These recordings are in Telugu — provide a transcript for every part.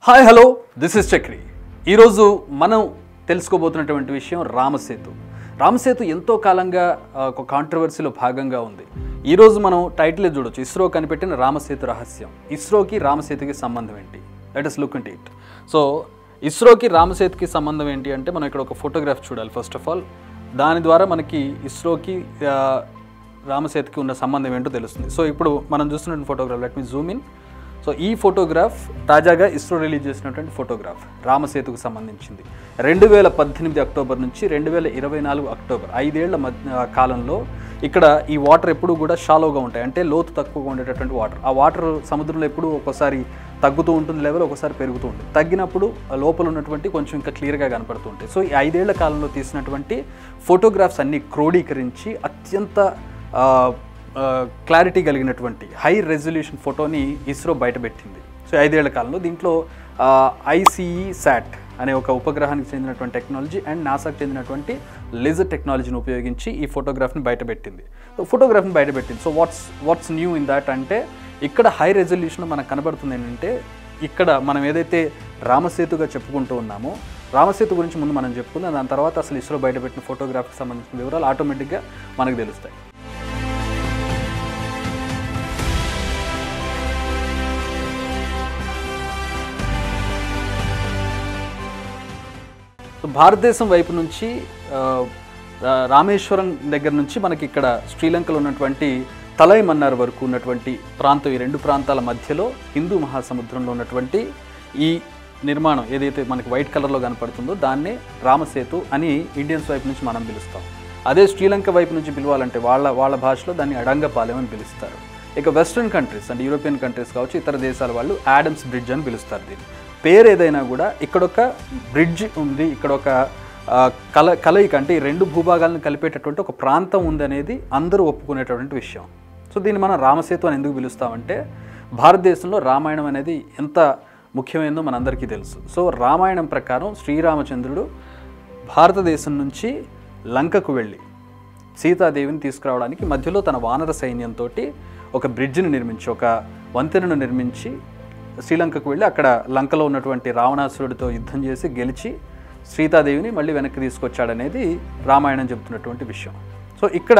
Hi hello this is Chakri. ఈరోజు మనం తెలుసుకోబోతున్నటువంటి విషయం రామసేతు. రామసేతు ఎంతో కాలంగా ఒక కాంట్రవర్సీలో భాగంగా ఉంది. ఈరోజు మనం టైటిల్ చూడొచ్చు, ఇస్రో కనిపెట్టిన రామసేతు రహస్యం. ఇస్రోకి రామసేతుకి సంబంధం ఏంటి? Let us look into it. So ఇస్రోకి రామసేతుకి సంబంధం ఏంటి అంటే మనం ఇక్కడ ఒక ఫోటోగ్రాఫ్ చూడాలి. ఫస్ట్ ఆఫ్ ఆల్ దాని ద్వారా మనకి ఇస్రోకి రామసేతుకి ఉన్న సంబంధం ఏంటో తెలుస్తుంది. సో ఇప్పుడు మనం చూస్తున్న photograph, let me Zoom in. So ఈ ఫోటోగ్రాఫ్ తాజాగా ఇస్రో రిలీజ్ చేసినటువంటి ఫోటోగ్రాఫ్ రామసేతుకు సంబంధించింది. 2018 అక్టోబర్ నుంచి 2024 అక్టోబర్ 5 ఏళ్ల కాలంలో ఇక్కడ ఈ వాటర్ ఎప్పుడు కూడా షాలోగా ఉంటాయి, అంటే లోతు తక్కువగా ఉండేటటువంటి వాటర్. ఆ వాటర్ సముద్రంలో ఎప్పుడు ఒకసారి తగ్గుతూ ఉంటుంది లెవెల్, ఒకసారి పెరుగుతూ ఉంటుంది. తగ్గినప్పుడు లోపల ఉన్నటువంటి కొంచెం ఇంకా క్లియర్గా కనపడుతూ ఉంటాయి. సో ఈ 5 ఏళ్ల కాలంలో తీసినటువంటి ఫోటోగ్రాఫ్స్ అన్నీ క్రోడీకరించి అత్యంత క్లారిటీ కలిగినటువంటి హై రెజల్యూషన్ ఫోటోని ఇస్రో బయటపెట్టింది. సో 5 ఏళ్ల కాలంలో దీంట్లో ఐసిఈ శాట్ అనే ఒక ఉపగ్రహానికి చెందినటువంటి టెక్నాలజీ అండ్ నాసాకు చెందినటువంటి లేజర్ టెక్నాలజీని ఉపయోగించి ఈ ఫోటోగ్రాఫ్ని బయటపెట్టింది. So what's new in that అంటే ఇక్కడ హై రెజల్యూషన్ మనకు కనబడుతుంది ఏంటంటే, ఇక్కడ మనం ఏదైతే రామసేతుగా చెప్పుకుంటూ ఉన్నామో, రామసేతు గురించి ముందు మనం చెప్పుకుందాం. దాని తర్వాత అసలు ఇస్రో బయటపెట్టిన ఫోటోగ్రాఫ్కి సంబంధించిన వివరాలు ఆటోమేటిక్గా మనకు తెలుస్తాయి. భారతదేశం వైపు నుంచి రామేశ్వరం దగ్గర నుంచి మనకి ఇక్కడ శ్రీలంకలో ఉన్నటువంటి తలై మన్నార్ వరకు ఉన్నటువంటి ప్రాంతం, ఈ రెండు ప్రాంతాల మధ్యలో హిందూ మహాసముద్రంలో ఉన్నటువంటి ఈ నిర్మాణం ఏదైతే మనకి వైట్ కలర్లో కనపడుతుందో దాన్నే రామసేతు అని ఇండియన్స్ వైపు నుంచి మనం పిలుస్తాం. అదే శ్రీలంక వైపు నుంచి పిలవాలంటే వాళ్ళ భాషలో దాన్ని అడంగపాలెం అని పిలుస్తారు. ఇక వెస్ట్రన్ కంట్రీస్ అంటే యూరోపియన్ కంట్రీస్ కావచ్చు, ఇతర దేశాల వాళ్ళు యాడమ్స్ బ్రిడ్జ్ అని పిలుస్తారు. దీన్ని పేరు ఏదైనా కూడా ఇక్కడ ఒక బ్రిడ్జ్ ఉంది, ఇక్కడ ఒక కలయిక అంటే ఈ రెండు భూభాగాలను కలిపేటటువంటి ఒక ప్రాంతం ఉంది అనేది అందరూ ఒప్పుకునేటటువంటి విషయం. సో దీన్ని మనం రామసేతు అని ఎందుకు పిలుస్తామంటే, భారతదేశంలో రామాయణం అనేది ఎంత ముఖ్యమైనదో మనందరికీ తెలుసు. సో రామాయణం ప్రకారం శ్రీరామచంద్రుడు భారతదేశం నుంచి లంకకు వెళ్ళి సీతాదేవిని తీసుకురావడానికి మధ్యలో తన వానర సైన్యంతో ఒక బ్రిడ్జిని నిర్మించి, ఒక వంతెనను నిర్మించి శ్రీలంకకు వెళ్ళి అక్కడ లంకలో ఉన్నటువంటి రావణాసురుడితో యుద్ధం చేసి గెలిచి సీతాదేవిని మళ్ళీ వెనక్కి తీసుకొచ్చాడనేది రామాయణం చెబుతున్నటువంటి విషయం. సో ఇక్కడ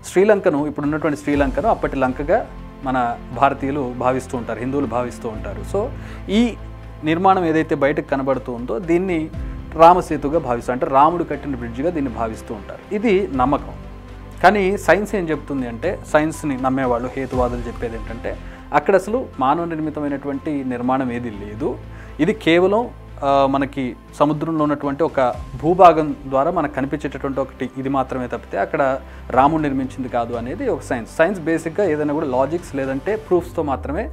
శ్రీలంకను, ఇప్పుడున్నటువంటి శ్రీలంకను అప్పటి లంకగా మన భారతీయులు భావిస్తూ ఉంటారు, హిందువులు భావిస్తూ ఉంటారు. సో ఈ నిర్మాణం ఏదైతే బయటకు కనబడుతూ ఉందో దీన్ని రామసేతుగా భావిస్తూ, అంటే రాముడు కట్టిన బ్రిడ్జిగా దీన్ని భావిస్తూ ఉంటారు. ఇది నమ్మకం. కానీ సైన్స్ ఏం చెప్తుంది అంటే, సైన్స్ని నమ్మేవాళ్ళు, హేతువాదులు చెప్పేది ఏంటంటే, అక్కడ అసలు మానవ నిర్మితమైనటువంటి నిర్మాణం ఏది లేదు. ఇది కేవలం మనకి సముద్రంలో ఉన్నటువంటి ఒక భూభాగం ద్వారా మనకు కనిపించేటటువంటి ఒకటి ఇది మాత్రమే తప్పితే అక్కడ రాముడు నిర్మించింది కాదు అనేది ఒక సైన్స్ బేసిక్గా ఏదైనా కూడా లాజిక్స్ లేదంటే ప్రూఫ్స్తో మాత్రమే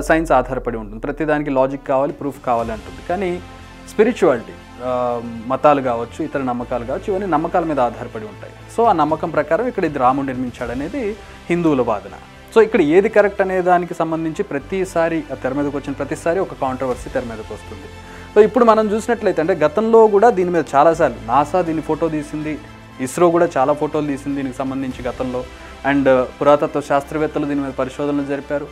సైన్స్ ఆధారపడి ఉంటుంది. ప్రతిదానికి లాజిక్ కావాలి, ప్రూఫ్ కావాలి అంటుంది. కానీ స్పిరిచువాలిటీ, మతాలు కావచ్చు, ఇతర నమ్మకాలు కావచ్చు, ఇవన్నీ నమ్మకాల మీద ఆధారపడి ఉంటాయి. సో ఆ నమ్మకం ప్రకారం ఇక్కడ ఇది రాముడు నిర్మించాడనేది హిందువుల వాదన. సో ఇక్కడ ఏది కరెక్ట్ అనే దానికి సంబంధించి ప్రతిసారి తెర మీదకి వచ్చిన ప్రతిసారి ఒక కాంట్రవర్సీ తెర మీదకి వస్తుంది. సో ఇప్పుడు మనం చూసినట్లయితే అంటే గతంలో కూడా దీని మీద చాలాసార్లు నాసా దీన్ని ఫోటో తీసింది, ఇస్రో కూడా చాలా ఫోటోలు తీసింది దీనికి సంబంధించి గతంలో. అండ్ పురాతత్వ శాస్త్రవేత్తలు దీని మీద పరిశోధనలు జరిపారు,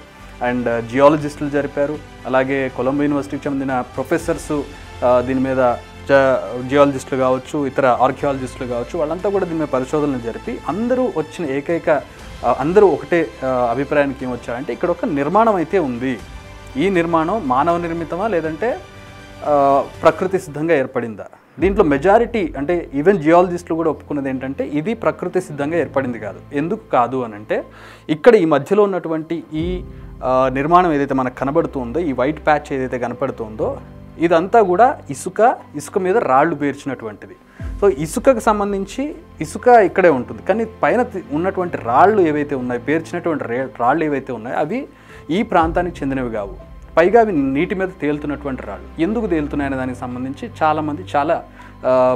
అండ్ జియాలజిస్టులు జరిపారు. అలాగే కొలంబో యూనివర్సిటీకి చెందిన ప్రొఫెసర్స్ దీని మీద, జియాలజిస్టులు కావచ్చు, ఇతర ఆర్కియాలజిస్టులు కావచ్చు, వాళ్ళంతా కూడా దీని మీద పరిశోధనలు జరిపి అందరూ ఒకటే అభిప్రాయానికి ఏమొచ్చారంటే, ఇక్కడ ఒక నిర్మాణం అయితే ఉంది. ఈ నిర్మాణం మానవ నిర్మితమా లేదంటే ప్రకృతి సిద్ధంగా ఏర్పడిందా? దీంట్లో మెజారిటీ అంటే ఈవెన్ జియాలజిస్టులు కూడా ఒప్పుకున్నది ఏంటంటే ఇది ప్రకృతి సిద్ధంగా ఏర్పడింది కాదు. ఎందుకు కాదు అని అంటే, ఇక్కడ ఈ మధ్యలో ఉన్నటువంటి ఈ నిర్మాణం ఏదైతే మనకు కనబడుతుందో, ఈ వైట్ ప్యాచ్ ఏదైతే కనపడుతుందో, ఇదంతా కూడా ఇసుక మీద రాళ్ళు పేర్చినటువంటిది. సో ఇసుకకు సంబంధించి ఇసుక ఇక్కడే ఉంటుంది, కానీ పైన ఉన్నటువంటి రాళ్ళు ఏవైతే ఉన్నాయో, పేర్చినటువంటి రాళ్ళు ఏవైతే ఉన్నాయో అవి ఈ ప్రాంతానికి చెందినవి కావు. పైగా అవి నీటి మీద తేలుతున్నటువంటి రాళ్ళు. ఎందుకు తేలుతున్నాయనే దానికి సంబంధించి చాలామంది చాలా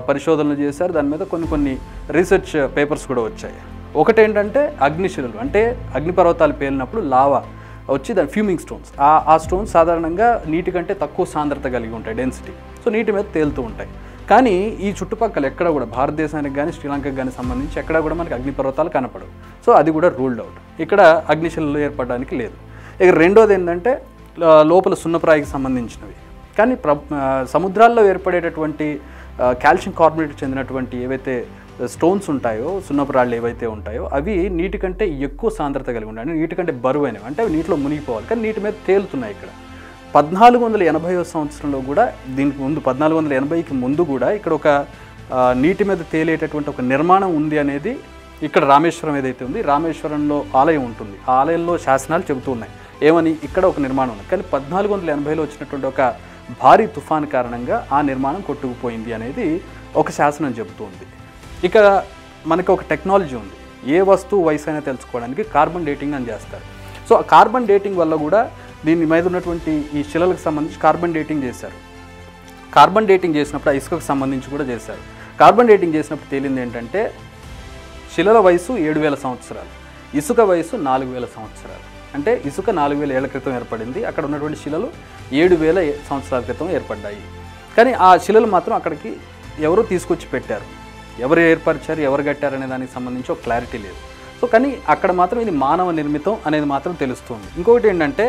పరిశోధనలు చేశారు. దాని మీద కొన్ని రీసెర్చ్ పేపర్స్ కూడా వచ్చాయి. ఒకటేంటంటే అగ్నిశిలలు, అంటే అగ్నిపర్వతాలు పేలినప్పుడు లావా వచ్చి దాని ఫ్యూమింగ్ స్టోన్స్, ఆ స్టోన్స్ సాధారణంగా నీటి కంటే తక్కువ సాంద్రత కలిగి ఉంటాయి, డెన్సిటీ. సో నీటి మీద తేలుతూ ఉంటాయి. కానీ ఈ చుట్టుపక్కల ఎక్కడ కూడా భారతదేశానికి కానీ శ్రీలంకకు కానీ సంబంధించి ఎక్కడ కూడా మనకి అగ్నిపర్వతాలు కనపడవు. సో అది కూడా రూల్డ్ అవుట్, ఇక్కడ అగ్నిశిలలు ఏర్పడడానికి లేదు. ఇక రెండోది ఏంటంటే లోపల సున్నప్రాయికి సంబంధించినవి. కానీ సముద్రాల్లో ఏర్పడేటటువంటి కాల్షియం కార్బోనేట్ చెందినటువంటి ఏవైతే స్టోన్స్ ఉంటాయో, సున్నపు రాళ్ళు ఏవైతే ఉంటాయో అవి నీటి కంటే ఎక్కువ సాంద్రత కలిగి ఉంటాయి, నీటి కంటే బరువైనవి, అంటే అవి నీటిలో మునిగిపోవాలి, కానీ నీటి మీద తేలుతున్నాయి. ఇక్కడ 1480వ సంవత్సరంలో కూడా, దీనికి ముందు 1480కి ముందు కూడా ఇక్కడ ఒక నీటి మీద తేలేటటువంటి ఒక నిర్మాణం ఉంది అనేది ఇక్కడ రామేశ్వరం ఏదైతే ఉంది, రామేశ్వరంలో ఆలయం ఉంటుంది, ఆ ఆలయంలో శాసనాలు చెబుతూ ఉన్నాయి ఏమని, ఇక్కడ ఒక నిర్మాణం ఉంది. కానీ 1480లో వచ్చినటువంటి ఒక భారీ తుఫాను కారణంగా ఆ నిర్మాణం కొట్టుకుపోయింది అనేది ఒక శాసనం చెబుతుంది. ఇక మనకి ఒక టెక్నాలజీ ఉంది, ఏ వస్తువు వయసు అయినా తెలుసుకోవడానికి కార్బన్ డేటింగ్ అని చేస్తారు. సో ఆ కార్బన్ డేటింగ్ వల్ల కూడా దీని మీద ఉన్నటువంటి ఈ శిలలకు సంబంధించి కార్బన్ డేటింగ్ చేశారు. కార్బన్ డేటింగ్ చేసినప్పుడు ఆ ఇసుకకు సంబంధించి కూడా చేశారు. కార్బన్ డేటింగ్ చేసినప్పుడు తేలింది ఏంటంటే శిలల వయసు 7000 సంవత్సరాలు, ఇసుక వయసు 4000 సంవత్సరాలు. అంటే ఇసుక 4000 ఏళ్ల క్రితం ఏర్పడింది, అక్కడ ఉన్నటువంటి శిలలు 7000 సంవత్సరాల క్రితం ఏర్పడ్డాయి. కానీ ఆ శిలలు మాత్రం అక్కడికి ఎవరో తీసుకొచ్చి పెట్టారు, ఎవరు ఏర్పరిచారు, ఎవరు కట్టారు అనే దానికి సంబంధించి ఒక క్లారిటీ లేదు. సో కానీ అక్కడ మాత్రం ఇది మానవ నిర్మితం అనేది మాత్రం తెలుస్తుంది. ఇంకొకటి ఏంటంటే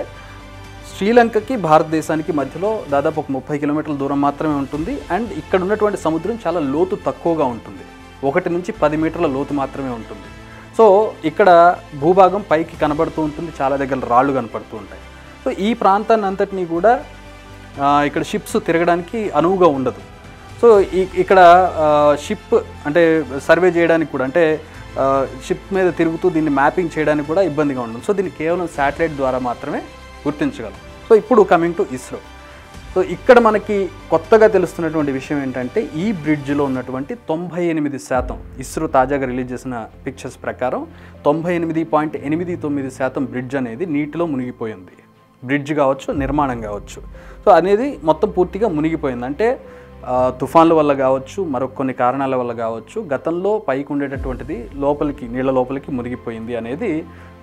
శ్రీలంకకి భారతదేశానికి మధ్యలో దాదాపు ఒక 30 కిలోమీటర్ల దూరం మాత్రమే ఉంటుంది. అండ్ ఇక్కడ ఉన్నటువంటి సముద్రం చాలా లోతు తక్కువగా ఉంటుంది, 1 నుంచి 10 మీటర్ల లోతు మాత్రమే ఉంటుంది. సో ఇక్కడ భూభాగం పైకి కనబడుతూ ఉంటుంది, చాలా దగ్గర రాళ్ళు కనపడుతూ ఉంటాయి. సో ఈ ప్రాంతాన్ని అంతటినీ కూడా ఇక్కడ షిప్స్ తిరగడానికి అనువుగా ఉండదు. సో ఇక్కడ షిప్ అంటే సర్వే చేయడానికి కూడా, అంటే షిప్ మీద తిరుగుతూ దీన్ని మ్యాపింగ్ చేయడానికి కూడా ఇబ్బందిగా ఉంటుంది. సో దీన్ని కేవలం శాటిలైట్ ద్వారా మాత్రమే గుర్తించగలం. సో ఇప్పుడు కమింగ్ టు ఇస్రో. సో ఇక్కడ మనకి కొత్తగా తెలుస్తున్నటువంటి విషయం ఏంటంటే ఈ బ్రిడ్జ్లో ఉన్నటువంటి 98%, ఇస్రో తాజాగా రిలీజ్ చేసిన పిక్చర్స్ ప్రకారం 98.89% బ్రిడ్జ్ అనేది నీటిలో మునిగిపోయింది. బ్రిడ్జ్ కావచ్చు, నిర్మాణం కావచ్చు, సో అనేది మొత్తం పూర్తిగా మునిగిపోయింది. అంటే తుఫాన్ల వల్ల కావచ్చు, మరొక కొన్ని కారణాల వల్ల కావచ్చు, గతంలో పైకి ఉండేటటువంటిది లోపలికి, నీళ్ళ లోపలికి మునిగిపోయింది అనేది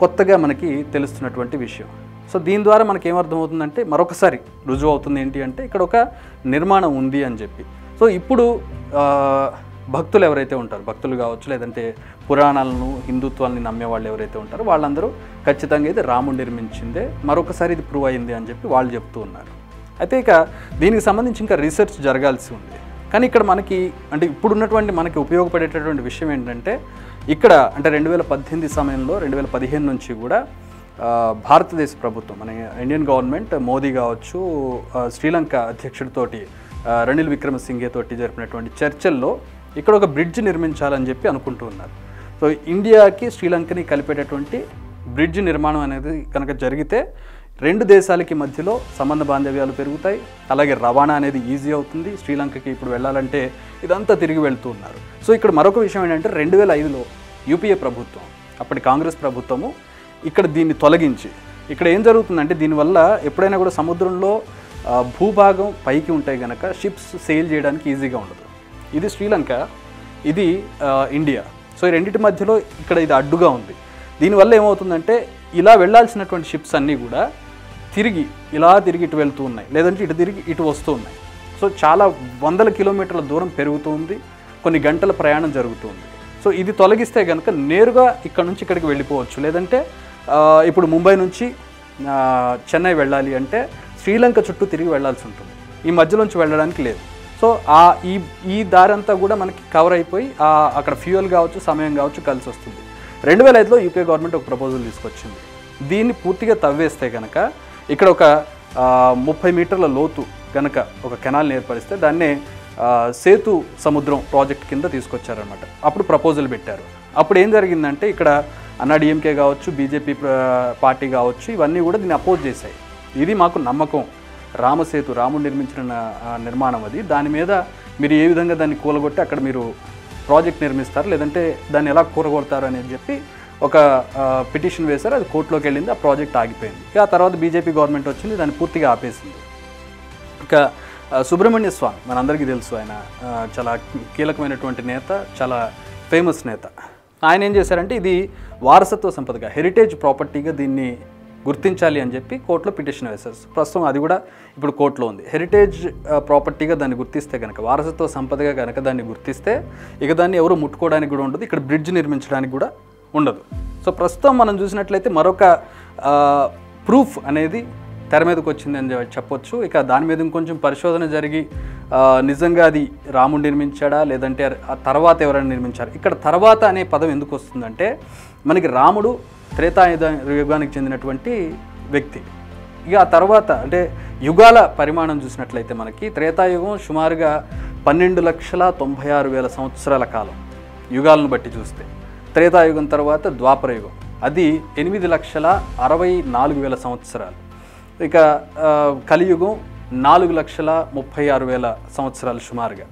కొత్తగా మనకి తెలుస్తున్నటువంటి విషయం. సో దీని ద్వారా మనకి ఏమర్థమవుతుందంటే మరొకసారి రుజువు అవుతుంది ఏంటి అంటే ఇక్కడ ఒక నిర్మాణం ఉంది అని చెప్పి. సో ఇప్పుడు భక్తులు ఎవరైతే ఉంటారో, భక్తులు కావచ్చు, లేదంటే పురాణాలను, హిందుత్వాన్ని నమ్మే వాళ్ళు ఎవరైతే ఉంటారో వాళ్ళందరూ ఖచ్చితంగా ఇది రాముడు నిర్మించిందే, మరొకసారి ఇది ప్రూవ్ అయింది అని చెప్పి వాళ్ళు చెప్తూ ఉన్నారు. అయితే ఇక దీనికి సంబంధించి ఇంకా రీసెర్చ్ జరగాల్సి ఉంది. కానీ ఇక్కడ మనకి అంటే ఇప్పుడున్నటువంటి మనకి ఉపయోగపడేటటువంటి విషయం ఏంటంటే ఇక్కడ అంటే 2018 సమయంలో 2015 నుంచి కూడా భారతదేశ ప్రభుత్వం, మన ఇండియన్ గవర్నమెంట్, మోదీ కావచ్చు, శ్రీలంక అధ్యక్షుడితోటి రనిల్ విక్రమసింఘే తోటి జరిపినటువంటి చర్చల్లో ఇక్కడ ఒక బ్రిడ్జ్ నిర్మించాలని చెప్పి అనుకుంటూ ఉన్నారు. సో ఇండియాకి శ్రీలంకని కలిపేటటువంటి బ్రిడ్జ్ నిర్మాణం అనేది కనుక జరిగితే 2 దేశాలకి మధ్యలో సంబంధ బాంధవ్యాలు పెరుగుతాయి, అలాగే రవాణా అనేది ఈజీ అవుతుంది. శ్రీలంకకి ఇప్పుడు వెళ్ళాలంటే ఇదంతా తిరిగి వెళ్తూ ఉన్నారు. సో ఇక్కడ మరొక విషయం ఏంటంటే 2005లో యూపీఏ ప్రభుత్వం, అప్పటి కాంగ్రెస్ ప్రభుత్వము ఇక్కడ దీన్ని తొలగించి, ఇక్కడ ఏం జరుగుతుందంటే దీనివల్ల ఎప్పుడైనా కూడా సముద్రంలో భూభాగం పైకి ఉంటాయి కనుక షిప్స్ సెయిల్ చేయడానికి ఈజీగా ఉండదు. ఇది శ్రీలంక, ఇది ఇండియా. సో ఈ రెండింటి మధ్యలో ఇక్కడ ఇది అడ్డుగా ఉంది. దీనివల్ల ఏమవుతుందంటే ఇలా వెళ్ళాల్సినటువంటి షిప్స్ అన్నీ కూడా ఇలా తిరిగి ఇటు వెళ్తూ ఉన్నాయి, లేదంటే ఇటు తిరిగి ఇటు వస్తూ ఉన్నాయి. సో చాలా వందల కిలోమీటర్ల దూరం పెరుగుతూ ఉంది, కొన్ని గంటల ప్రయాణం జరుగుతుంది. సో ఇది తొలగిస్తే కనుక నేరుగా ఇక్కడ నుంచి ఇక్కడికి వెళ్ళిపోవచ్చు. లేదంటే ఇప్పుడు ముంబై నుంచి చెన్నై వెళ్ళాలి అంటే శ్రీలంక చుట్టూ తిరిగి వెళ్ళాల్సి ఉంటుంది, ఈ మధ్యలోంచి వెళ్ళడానికి లేదు. సో ఈ దారి అంతా కూడా మనకి కవర్ అయిపోయి అక్కడ ఫ్యూయల్ కావచ్చు, సమయం కావచ్చు కలిసి వస్తుంది. 2005లో యూపీఏ గవర్నమెంట్ ఒక ప్రపోజల్ తీసుకొచ్చింది. దీన్ని పూర్తిగా తవ్వేస్తే కనుక ఇక్కడ ఒక 30 మీటర్ల లోతు కనుక ఒక కెనాల్ని ఏర్పరిస్తే దాన్నే సేతు సముద్రం ప్రాజెక్ట్ కింద తీసుకొచ్చారనమాట. అప్పుడు ప్రపోజల్ పెట్టారు. అప్పుడు ఏం జరిగిందంటే ఇక్కడ అన్నాడీఎంకే కావచ్చు, బీజేపీ పార్టీ కావచ్చు, ఇవన్నీ కూడా దీన్ని అపోజ్ చేశాయి. ఇది మాకు నమ్మకం, రామసేతు, రాముడు నిర్మించిన నిర్మాణం అది, దాని మీద మీరు ఏ విధంగా దాన్ని కూలగొట్టి అక్కడ మీరు ప్రాజెక్ట్ నిర్మిస్తారు, లేదంటే దాన్ని ఎలా కూరగొడతారు అనేది చెప్పి ఒక పిటిషన్ వేశారు. అది కోర్టులోకి వెళ్ళింది, ఆ ప్రాజెక్ట్ ఆగిపోయింది. ఆ తర్వాత బీజేపీ గవర్నమెంట్ వచ్చింది, దాన్ని పూర్తిగా ఆపేసింది. ఇక సుబ్రహ్మణ్య స్వామి మనందరికీ తెలుసు, ఆయన చాలా కీలకమైనటువంటి నేత, చాలా ఫేమస్ నేత. ఆయన ఏం చేశారంటే ఇది వారసత్వ సంపదగా, హెరిటేజ్ ప్రాపర్టీగా దీన్ని గుర్తించాలి అని చెప్పి కోర్టులో పిటిషన్ వేశారు. ప్రస్తుతం అది కూడా ఇప్పుడు కోర్టులో ఉంది. హెరిటేజ్ ప్రాపర్టీగా దాన్ని గుర్తిస్తే కనుక, వారసత్వ సంపదగా కనుక దాన్ని గుర్తిస్తే ఇక దాన్ని ఎవరు ముట్టుకోవడానికి కూడా ఉండదు, ఇక్కడ బ్రిడ్జ్ నిర్మించడానికి కూడా ఉండదు. సో ప్రస్తుతం మనం చూసినట్లయితే మరొక ప్రూఫ్ అనేది తెర మీదకి వచ్చిందని చెప్పొచ్చు. ఇక దాని మీద ఇంకొంచెం పరిశోధన జరిగి నిజంగా అది రాముడు నిర్మించాడా లేదంటే ఆ తర్వాత ఎవరైనా నిర్మించారు. ఇక్కడ తర్వాత అనే పదం ఎందుకు వస్తుందంటే మనకి రాముడు త్రేతాయుగానికి చెందినటువంటి వ్యక్తి. ఇక ఆ తర్వాత అంటే యుగాల పరిమాణం చూసినట్లయితే మనకి త్రేతాయుగం సుమారుగా 12,96,000 సంవత్సరాల కాలం యుగాలను బట్టి చూస్తే. త్రేతాయుగం తర్వాత ద్వాపరయుగం, అది 8,64,000 సంవత్సరాలు. ఇక కలియుగం 4,36,000 సంవత్సరాలు సుమారుగా.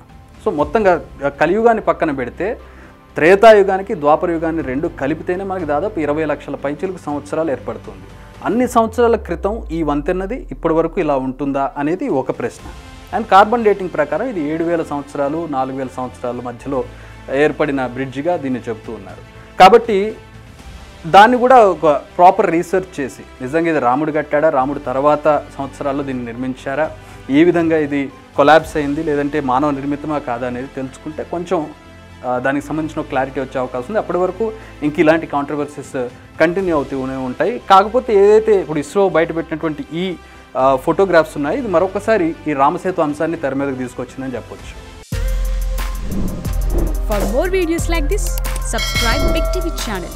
సో మొత్తంగా కలియుగాన్ని పక్కన పెడితే త్రేతాయుగానికి ద్వాపరయుగాన్ని రెండు కలిపితేనే మనకి దాదాపు 20 లక్షల పైచిలుకు సంవత్సరాలు ఏర్పడుతుంది. అన్ని సంవత్సరాల క్రితం ఈ వంతెనది ఇప్పటి వరకు ఇలా ఉంటుందా అనేది ఒక ప్రశ్న. అండ్ కార్బన్ డేటింగ్ ప్రకారం ఇది 7,000 సంవత్సరాలు 4,000 సంవత్సరాల మధ్యలో ఏర్పడిన బ్రిడ్జిగా దీన్ని చెబుతూ ఉన్నారు. కాబట్టి దాన్ని కూడా ఒక ప్రాపర్ రీసెర్చ్ చేసి నిజంగా ఇది రాముడు కట్టాడా, రాముడు తర్వాత సంవత్సరాల్లో దీన్ని నిర్మించారా, ఏ విధంగా ఇది కొలాబ్స్ అయింది లేదంటే మానవ నిర్మితమా కాదా అనేది తెలుసుకుంటే కొంచెం దానికి సంబంధించిన క్లారిటీ వచ్చే అవకాశం ఉంది. అప్పటి వరకు ఇంక ఇలాంటి కాంట్రవర్సీస్ కంటిన్యూ అవుతూనే ఉంటాయి. కాకపోతే ఏదైతే ఇప్పుడు ఇస్రో బయటపెట్టినటువంటి ఈ ఫోటోగ్రాఫ్స్ ఉన్నాయి, ఇది మరొకసారి ఈ రామసేతు అంశాన్ని తెర మీదకి తీసుకొచ్చిందని చెప్పొచ్చు. For more videos like this, subscribe Big TV channel.